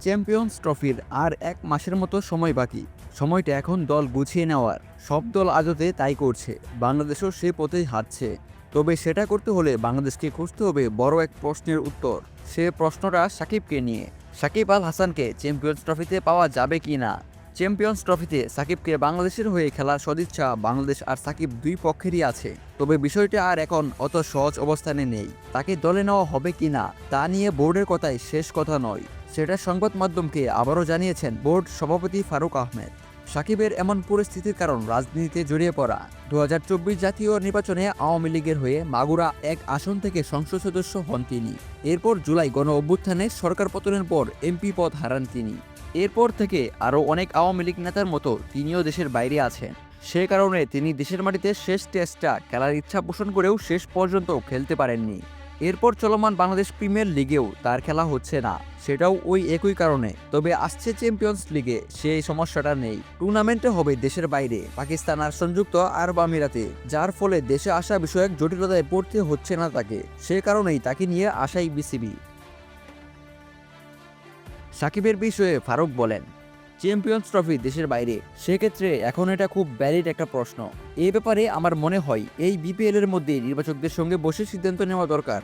Champions ট্রফির আর ১ মাসের মতো সময় বাকি। সময়টা এখন দল গুছিয়ে নেওয়ার। সব দল আদতে তাই করছে, বাংলাদেশও সে পথেই হাঁটছে। তবে সেটা করতে হলে বাংলাদেশকে খুঁজতে হবে বড় এক প্রশ্নের উত্তর। সে প্রশ্নটা সাকিবকে নিয়ে। সাকিব আল হাসানকে চ্যাম্পিয়ন্স ট্রফিতে পাওয়া যাবে কি না? চ্যাম্পিয়ন্স ট্রফিতে সাকিবকে বাংলাদেশের হয়ে খেলার সদিচ্ছা বাংলাদেশ আর সাকিব দুই পক্ষেরই আছে। তবে বিষয়টা আর এখন অত সহজ অবস্থানে নেই। তাকে দলে নেওয়া হবে কি না তা নিয়ে বোর্ডের কথাই শেষ কথা নয়। সেটা সংবাদ মাধ্যমকে আবারও জানিয়েছেন বোর্ড সভাপতি ফারুক আহমেদ। সাকিবের এমন পরিস্থিতির কারণ রাজনীতিতে জড়িয়ে পড়া। ২০২৪ জাতীয় নির্বাচনে আওয়ামী লীগের হয়ে মাগুরা ১ আসন থেকে সংসদ সদস্য হন তিনি। এরপর জুলাই গণ অভ্যুত্থানে সরকার পতনের পর এমপি পদ হারান তিনি। এরপর থেকে আরও অনেক আওয়ামী লীগ নেতার মতো তিনিও দেশের বাইরে আছেন। সে কারণে তিনি দেশের মাটিতে শেষ টেস্টটা খেলার ইচ্ছা পোষণ করেও শেষ পর্যন্ত খেলতে পারেননি। এরপর চলমান বাংলাদেশ প্রিমিয়ার লিগেও তার খেলা হচ্ছে না, সেটাও ওই একই কারণে। তবে আসছে চ্যাম্পিয়ন্স লিগে সেই সমস্যাটা নেই। টুর্নামেন্টে হবে দেশের বাইরে, পাকিস্তান আর সংযুক্ত আরব আমিরাতে, যার ফলে দেশে আসা বিষয়ক জটিলতায় পড়তে হচ্ছে না তাকে। সে কারণেই তাকে নিয়ে আশাই বিসিবি। সাকিবের বিষয়ে ফারুক বলেন, চ্যাম্পিয়ন্স ট্রফি দেশের বাইরে, সেক্ষেত্রে এখন এটা খুব ভ্যালিড একটা প্রশ্ন। এই ব্যাপারে আমার মনে হয় এই বিপিএল এর মধ্যে নির্বাচকদের সঙ্গে বসে সিদ্ধান্ত নেওয়া দরকার।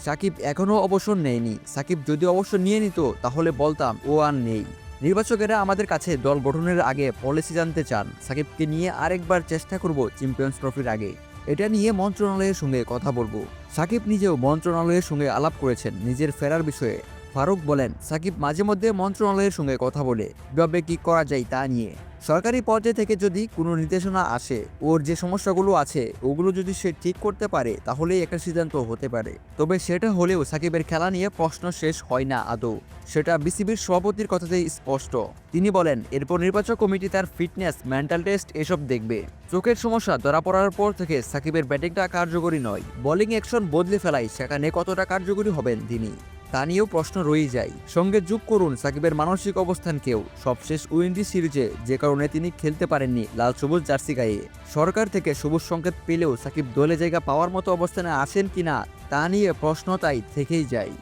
সাকিব এখনও অবসর নেয়নি। সাকিব যদি অবসর নিয়ে নিত তাহলে বলতাম ও আর নেই। নির্বাচকেরা আমাদের কাছে দল গঠনের আগে পলিসি জানতে চান। সাকিবকে নিয়ে আরেকবার চেষ্টা করব চ্যাম্পিয়ন্স ট্রফির আগে। এটা নিয়ে মন্ত্রণালয়ের সঙ্গে কথা বলবো। সাকিব নিজেও মন্ত্রণালয়ের সঙ্গে আলাপ করেছেন নিজের ফেরার বিষয়ে। ফারুক বলেন, সাকিব মাঝে মধ্যে মন্ত্রণালয়ের সঙ্গে কথা বলে কিভাবে কি করা যায় তা নিয়ে। সরকারি পর্যায় থেকে যদি কোনো নির্দেশনা আসে, ওর যে সমস্যাগুলো আছে ওগুলো যদি সে ঠিক করতে পারে তাহলেই একটা সিদ্ধান্ত হতে পারে। তবে সেটা হলেও সাকিবের খেলা নিয়ে প্রশ্ন শেষ হয় না আদৌ। সেটা বিসিবির সভাপতির কথাতেই স্পষ্ট। তিনি বলেন, এরপর নির্বাচক কমিটি তার ফিটনেস, মেন্টাল টেস্ট এসব দেখবে। চোখের সমস্যা ধরা পড়ার পর থেকে সাকিবের ব্যাটিংটা কার্যকরী নয়। বোলিং অ্যাকশন বদলে ফেলায় সেখানে কতটা কার্যকরী হবেন তিনি তা নিয়েও প্রশ্ন রয়েই যায়। সঙ্গে যোগ করুন সাকিবের মানসিক অবস্থানকেও। সবশেষ ওয়েন্ডি সিরিজে যে কারণে তিনি খেলতে পারেননি লাল সবুজ জার্সি গায়ে। সরকার থেকে সবুজ সংকেত পেলেও সাকিব দলে জায়গা পাওয়ার মতো অবস্থানে আছেন কিনা তা নিয়ে প্রশ্ন তাই থেকেই যায়।